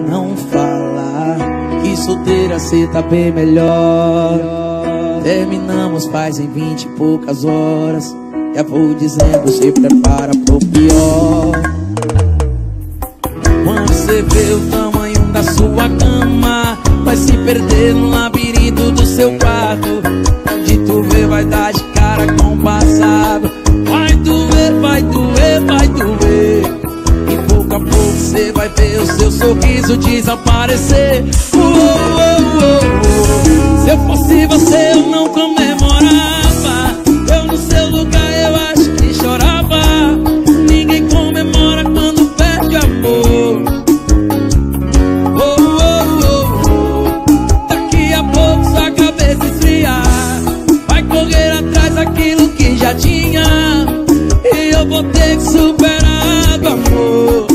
não fala que solteira cê tá bem melhor. Terminamos fazem 20 e poucas horas. Já vou dizendo, se prepara pro pior. Quando cê vê o tamanho da sua cama, vai se perder no labirinto do seu quarto. Onde tu vê vai dar de cara com o passado. Vai doer, vai doer, vai doer. E pouco a pouco cê vai ver o seu sorriso desaparecer. Se eu fosse você eu não comemorava. Eu no seu lugar eu acho que chorava. Ninguém comemora quando perde amor. Daqui a pouco sua cabeça esfriar. Vai correr atrás daquilo que já tinha. E eu vou ter que superar do amor.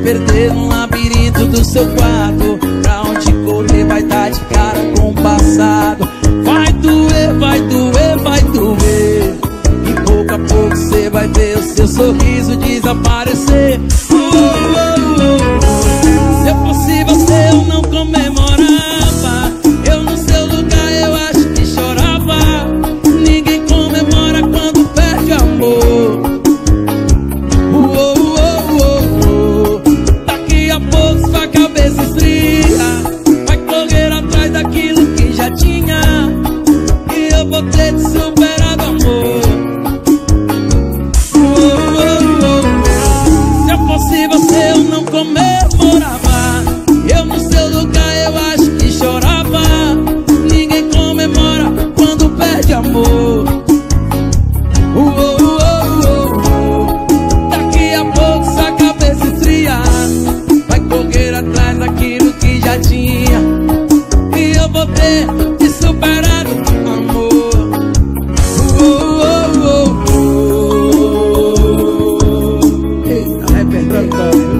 Perder no labirinto do seu quarto. Pra onde correr vai dar de cara com o passado. Vai doer, vai doer, vai doer. E pouco a pouco cê vai ver o seu sorriso desaparecer. Se eu fosse você eu não comemorava. Eu no seu lugar eu acho que chorava. Ninguém comemora quando perde amor. Sua cabeça esfria. Vai correr atrás daquilo que já tinha. E eu vou ter de superar do amor. Se eu fosse você eu não comemorava. Eu no seu lugar eu acho que chorava. Ninguém comemora quando perde amor. Daqui a pouco sua cabeça esfria. Correr atrás daquilo que já tinha. E eu vou ter de superar o amor. Eita, repertório.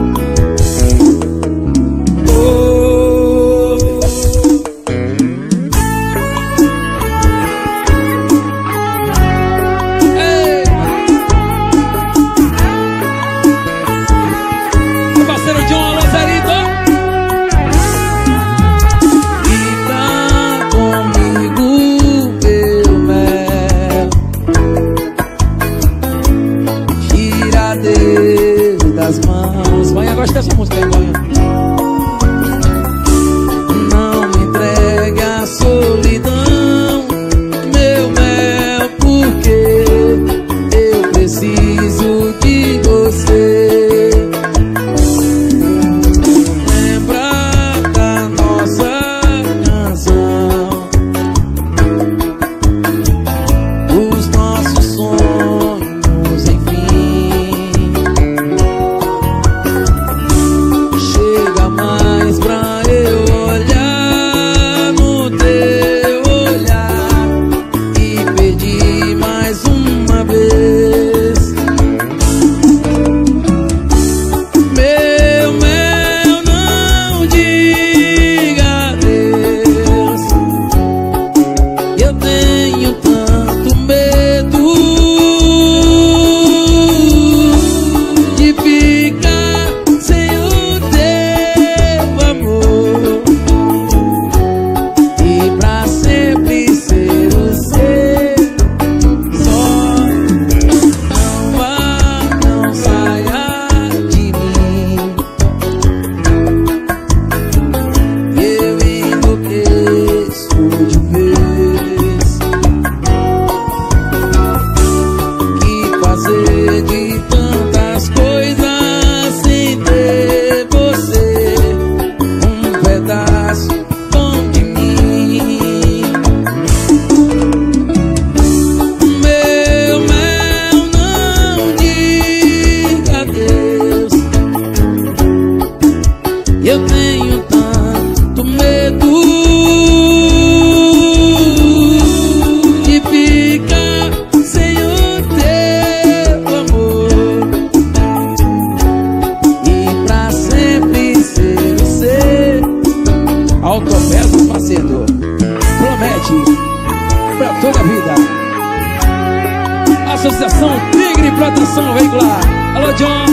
Eita! Associação Tigre Proteção Veicular. Alô, John.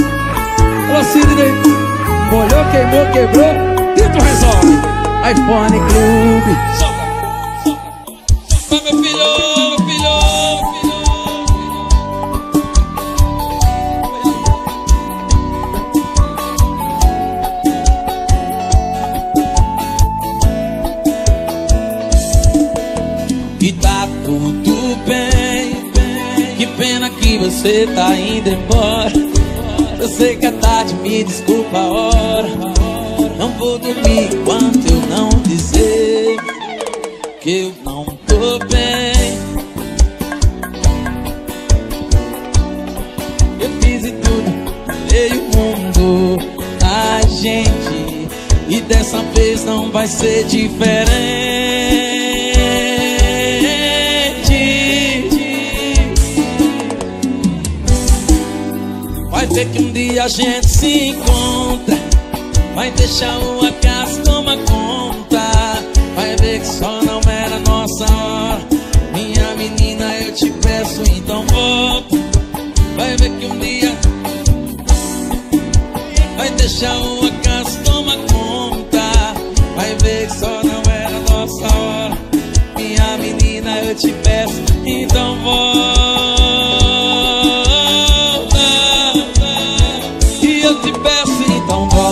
Alô, Sidney. Molhou, queimou, quebrou. Tito resolve. iPhone Clube. Soca, soca, soca, meu filho, meu filho, E tá tudo bem. Que pena que você tá indo embora. Eu sei que é tarde, me desculpa a hora. Não vou dormir enquanto eu não dizer que eu não tô bem. Eu fiz de tudo, dei o mundo a gente, e dessa vez não vai ser diferente. Vai ver que um dia a gente se encontra. Vai deixar o acaso tomar conta. Vai ver que só não era nossa hora. Minha menina, eu te peço, então volta. Vai ver que um dia vai deixar o acaso tomar conta. Vai ver que só não era nossa hora. Minha menina, eu te peço, então volta. E eu te peço, então volta.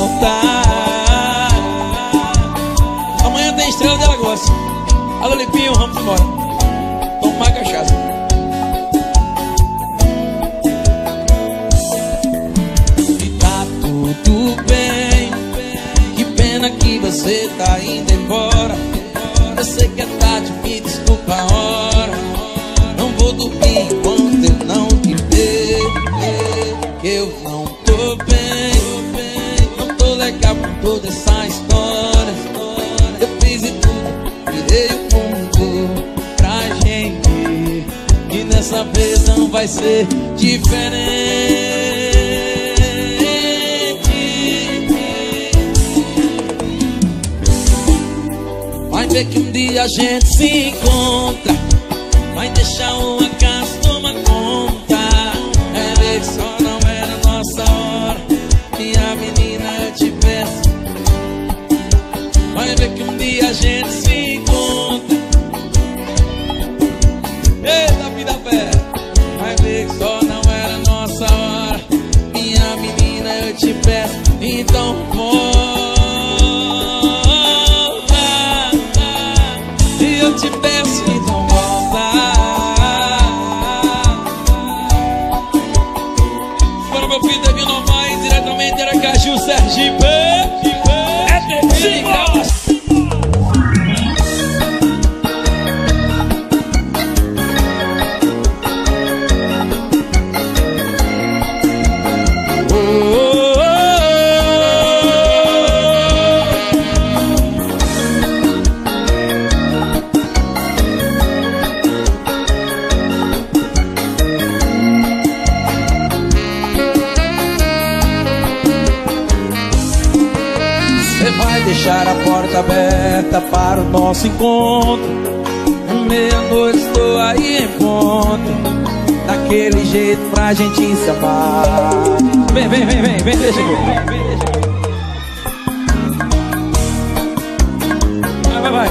Amanhã tem Estrela de Alagoas. Alô, Lipinho, vamos embora. Tomar cachaça. E tá tudo bem. Que pena que você tá indo embora. Eu sei que é tarde, me desculpa a hora. Não vou dormir enquanto eu não te ver. Que eu não tô bem. Não tô legal com toda essa história. Eu fiz de tudo, virei o mundo pra gente, e dessa vez não vai ser diferente. Vai ver que um dia a gente se encontra. Vai deixar o acaso tomar conta. É ver que só não era nossa hora. Minha menina, eu te peço. Vai ver que um dia a gente se encontra. Eita, vida pé. Vai ver que só não era nossa hora. Minha menina, eu te peço, então volta. E eu te peço, então volta. Para meu filho Davi Novaes, diretamente de Aracaju, Sergipe. É terrível. Deixar a porta aberta para o nosso encontro. Meia-noite estou aí em ponto, daquele jeito pra gente se amar. Vem, vem, vem, vem, vem, deixa aqui. Vai, vai, vai.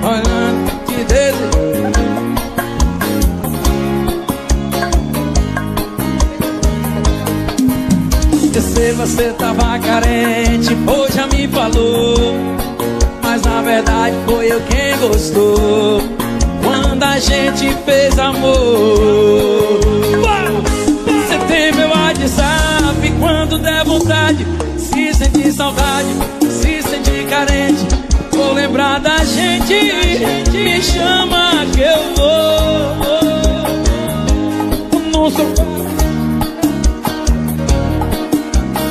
Olhando que desejo. Eu sei você tava carente, pois já me falou, mas na verdade foi eu quem gostou. Quando a gente fez amor, você tem meu WhatsApp. Quando der vontade, se sentir saudade, se sentir carente, vou lembrar da gente. Me chama que eu vou no sofá,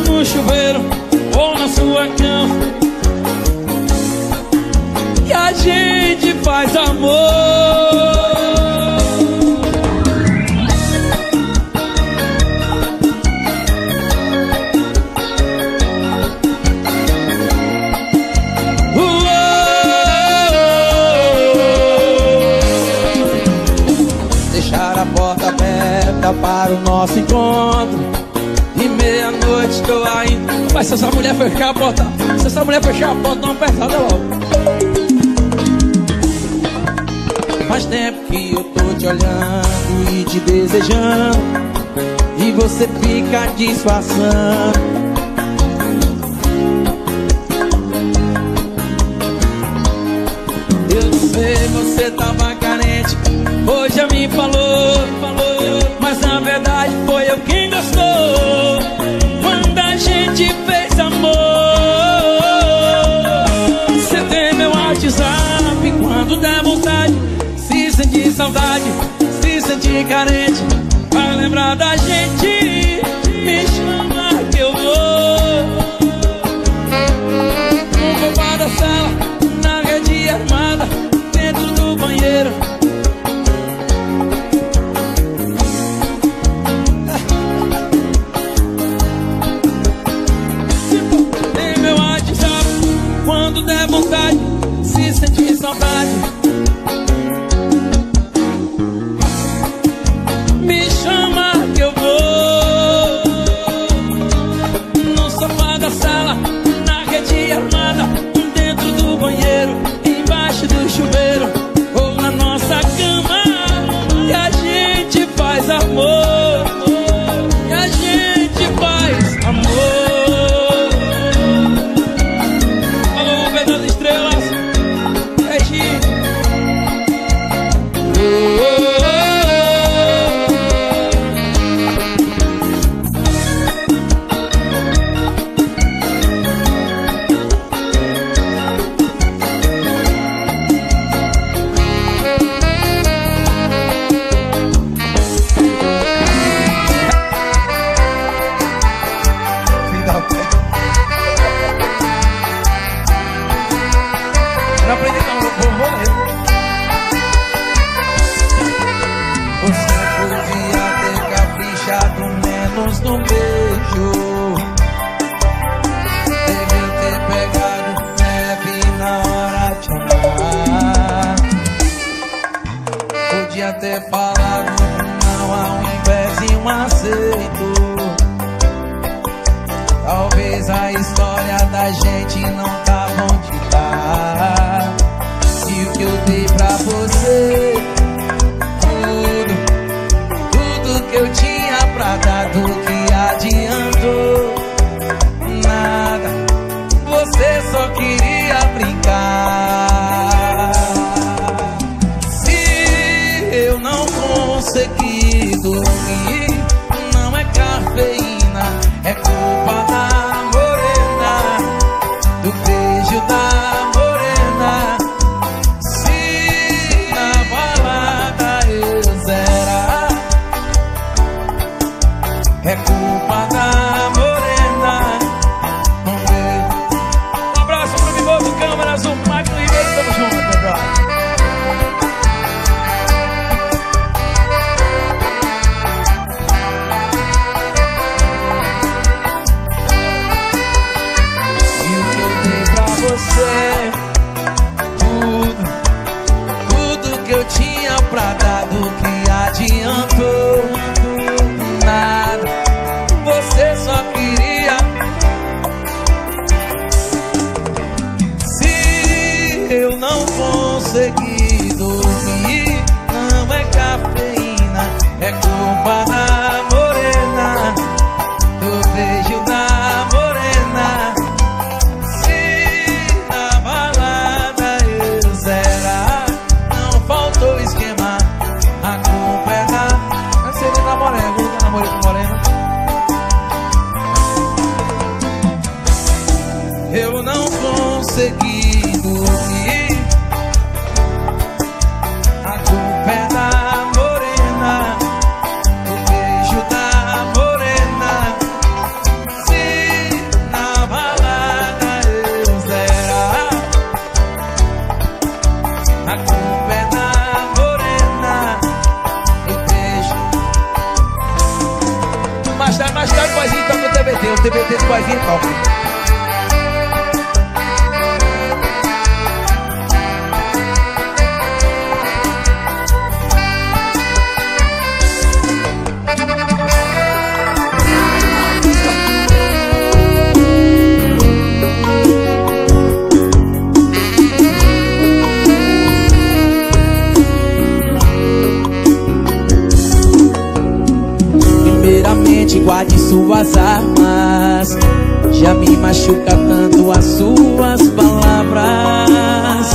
no chuveiro ou na sua cama, e a gente faz amor. porta aberta para o nosso encontro. E meia-noite estou ainda. Mas se essa mulher fechar a porta, se essa mulher fechar a porta, não apertada logo. Faz tempo que eu tô te olhando e te desejando, e você fica disfarçando. Eu não sei, você tava carente, hoje já me falou, mas na verdade foi eu quem gostou. Quando a gente fez amor, você tem meu WhatsApp, quando der vontade, se sentir saudade, se sentir carente, vai lembrar da gente, me chama que eu vou. No sofá da sala, na rede armada, dentro do banheiro. Tem meu WhatsApp, quando der vontade, se sentir saudade, me chama que eu vou. No sofá da sala, na rede armada, dentro do banheiro, embaixo do chuveiro, ou na nossa cama, e a gente faz amor, e a gente faz amor. Alô, Pedro das Estrelas, Regi. Não aprendi não, vou morrer. Você podia ter caprichado menos no beijo, devia ter pegado leve na hora de amar. Podia ter falado não ao invés de um aceito. Talvez a história da gente não tá bom de dar. E o que eu dei pra você, tudo que eu tinha pra dar, do que adiantou? Nada, você só queria brincar. Se eu não consegui dormir, não é cafeína, é culpa da morena, do beijo da morena. Se na balada eu zerar, é culpa da morena. Vamos ver. Um abraço pro Mimoso Câmeras, o Magno Ribeiro, tamo junto, meu brother. Você, tudo que eu tinha pra dar, do que adiantou? Nada, você só queria. Se eu não conseguir dormir, não é cafeína, é culpa da morena, do beijo da morena. Eu não consegui dormir, a culpa é da morena, o beijo da morena. Se na balada eu zerar, a culpa é da morena, o beijo. Mais tarde o Paizinho toca o TBT do Paizinho toca. mente guarde suas armas. Já me machuca tanto as suas palavras.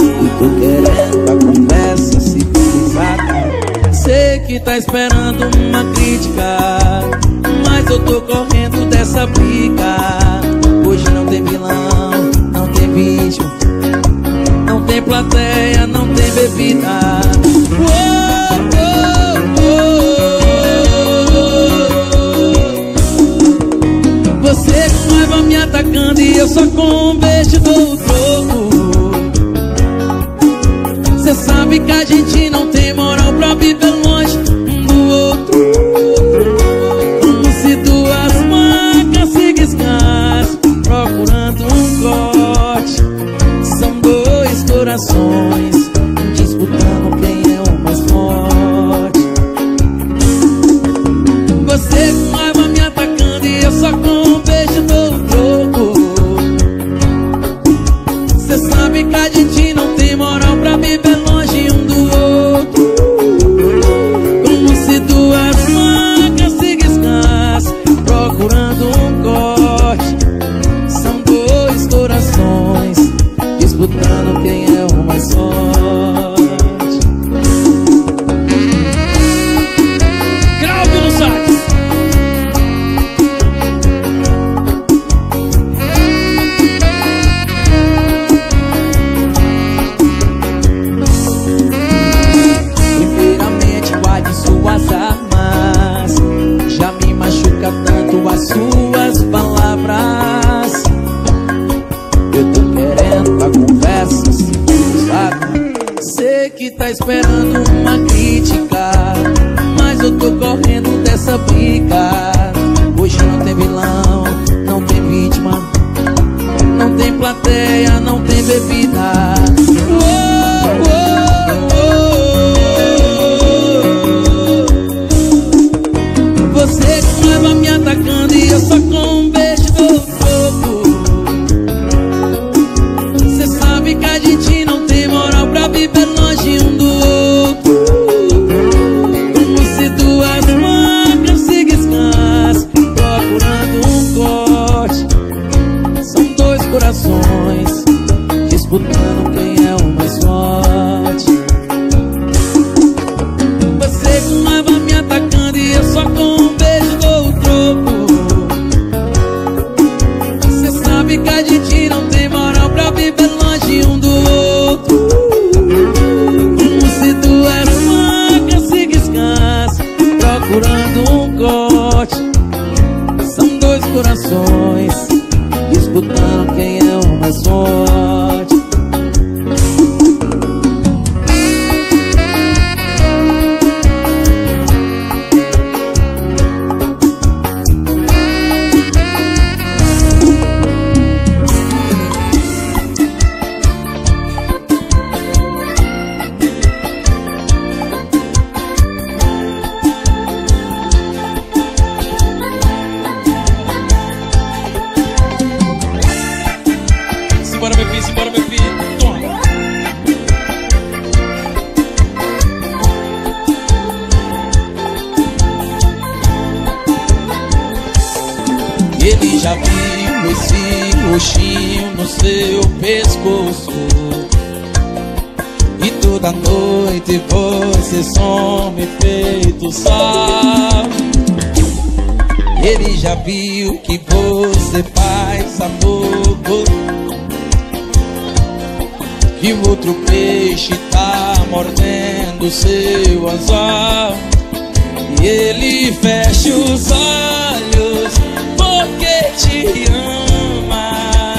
E tô querendo a conversa civilizada. Sei que tá esperando uma crítica, mas eu tô correndo dessa briga. Hoje não tem vilão, não tem vítima, não tem plateia, não tem bebida. Você com raiva me atacando e eu só com um beijo dou o troco. Cê sabe que a gente não tem moral pra viver longe um do outro. Como se duas facas se riscassem procurando um corte. São dois corações disputando quem é o mais forte. Você com raiva me atacando e eu só com um beijo dou o troco. Cê sabe que a gente não tem moral pra viver longe um do outro. Como se duas facas se riscassem procurando um corte. São dois corações disputando quem é o mais forte. Grave no sax. Primeiramente guarde suas armas. Já me machuca tanto as suas palavras. Eu tô querendo a conversa civilizada. Sei que tá esperando uma crítica, mas eu tô correndo dessa briga. Hoje não tem vilão, não tem vítima, não tem plateia, não tem bebida. Você com raiva me atacando e eu só com um beijo dou fogo. Cê sabe que a gente não tem moral pra viver longe um do outro. Como se duas facas se riscassem procurando um corte. São dois corações disputando quem é o mais forte. Você com raiva me atacando e eu só com um beijo dou o troco. Cê sabe que a gente não tem moral pra viver longe um do outro. Como se duas facas se riscassem procurando um corte. São dois corações disputando quem é o mais forte. Simbora meu filho, toma. Ele já viu esse roxinho no seu pescoço, e toda noite você some feito sal. Ele já viu que você faz amor, que o outro peixe tá mordendo seu anzol. E ele fecha os olhos porque te ama.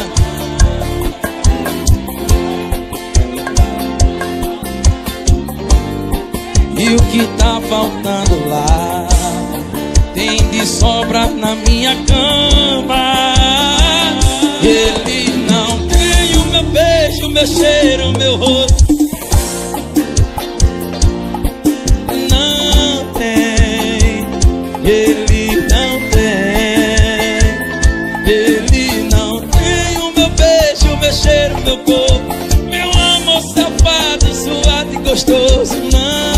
E o que tá faltando lá tem de sobra na minha cama. Ele não tem o meu beijo, meu cheiro, meu rosto. Não tem. Ele não tem. Ele não tem o meu beijo, meu cheiro, meu corpo, meu amor safado, suado e gostoso. Não.